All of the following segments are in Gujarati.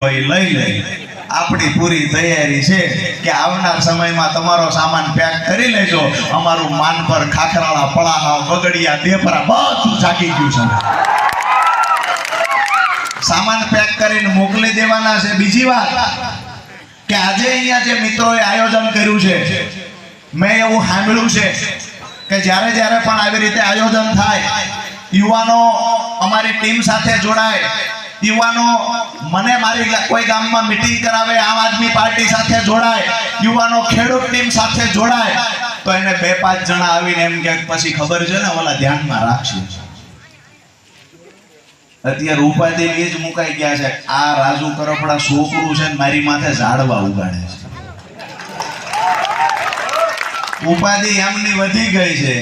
લઈ લે આપણી પૂરી તૈયારી છે કે આવનાર સમયમાં તમારો સામાન પેક કરી લેજો. અમારું માન પર ખાખરાળા પળાહા બગડિયા દેપરા બધું જાગી ગયું છે. સામાન પેક કરીને મોકલી દેવાના છે. બીજી વાત કે આજે અહીંયા જે મિત્રોએ આયોજન કર્યું છે, મેં એવું સાંભળ્યું છે કે જ્યારે જ્યારે પણ આવી રીતે આયોજન થાય, યુવાનો અમારી ટીમ સાથે જોડાય, યુવાનો મને મારી કોઈ ગામમાં મીટિંગ કરાવે, આમ આદમી પાર્ટી સાથે જોડાય, યુવાનો ખેડૂત ટીમ સાથે જોડાય, તો એને 2-5 જણા આવીને એમ કે પછી ખબર છે ને ઓલા ધ્યાનમાં રાખશે. અત્યારે ઉપાધિ એ જ મુકાઈ ગયા છે. આ રાજુ કરપડા છોકરું છે ને મારી માથે ઝાડવા ઉગાડે છે. ઉપાધિ એમની વધી ગઈ છે.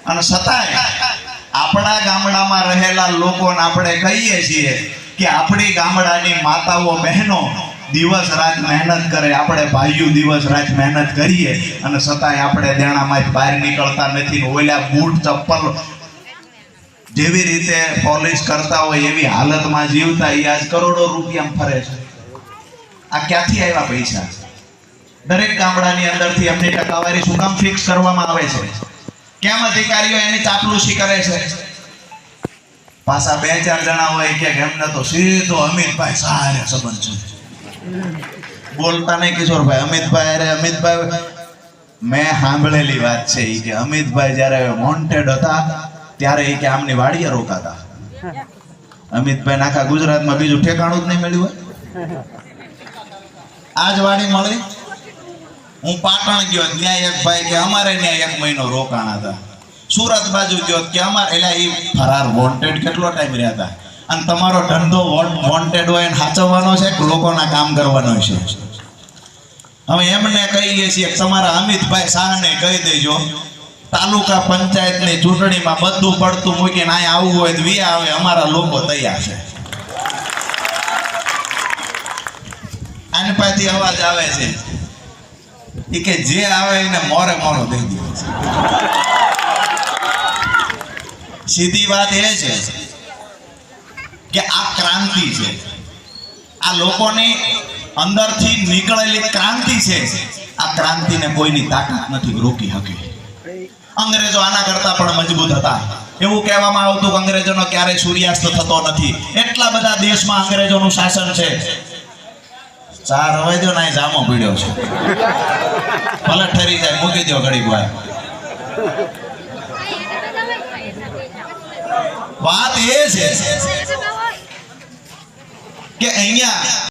અને છતાંય આપણા ગામડામાં રહેલા લોકોને આપણે કહીએ છીએ કે આપણી ગામડાની માતાઓ બહેનો દિવસ રાત મહેનત કરે, આપણે ભાઈઓ દિવસ રાત મહેનત કરીએ, અને છતાંય આપણે દેણામાં બહાર નીકળતા નથી. ઓલા બૂટ ચપ્પલ જેવી રીતે પોલિશ કરતા હોય એવી હાલતમાં જીવતા એ આજ કરોડો રૂપિયા ફરે છે. આ ક્યાંથી આવ્યા પૈસા? દરેક ગામડાની અંદરથી એમની ટકાવારી શું કામ ફિક્સ કરવામાં આવે છે? કેમ અધિકારીઓ એની ચાપલુસી કરે છે? પાછા 2-4 જણા હોય કે એમને તો સીધો અમિતભાઈ સારે સંબંધ છે. બોલતા નહીં કિશોરભાઈ, અમિતભાઈ મેં સાંભળેલી વાત છે કે અમિતભાઈ જ્યારે વોન્ટેડ હતા ત્યારે એ કે આમની વાડીએ રોકાતા. અમિતભાઈ આખા ગુજરાતમાં બીજું ઠેકાણું જ નહીં મળ્યું હોય. આજ વાડી મળી. હું પાટણ ગયો, ત્યાં એક ભાઈ કે અમારે ત્યાં 1 મહિનો રોકાણા હતા. સુરત બાજુ ગયો કે અમારે એટલે એ ફરાર વોન્ટેડ કેટલો ટાઈમ રહ્યા હતા. અને તમારો ધંધો વોન્ટેડ હોય એને સાચવવાનો છે કે લોકોના કામ કરવાનો છે? હવે એમને કહીએ છીએ કે તમારા અમિતભાઈ શાહને કહી દેજો તાલુકા પંચાયતની ચૂંટણીમાં બધું પડતું મૂકીને અહીંયા આવવું હોય તો વી આવે, અમારા લોકો તૈયાર છે. આની પાસેથી અવાજ આવે છે એ કે જે આવે એને મોરે મોરો દઈ દે. સીધી વાત એ છે કે આ ક્રાંતિ છે, આ લોકોની અંદરથી નીકળેલી ક્રાંતિ છે. આ ક્રાંતિને કોઈની તાકાત નથી રોકી શકે. અંગ્રેજો આના કરતા પણ મજબૂત હતા. એવું કહેવામાં આવતું કે અંગ્રેજોનો ક્યારેય સૂર્યાસ્ત થતો નથી. એટલા બધા દેશમાં અંગ્રેજોનું શાસન છે. 4 હવે જો ના જામો પીડ્યો છે, ભલે ઠરી જાય, મૂકી દો ઘડીક વાર. વાત એ છે કે અહીંયા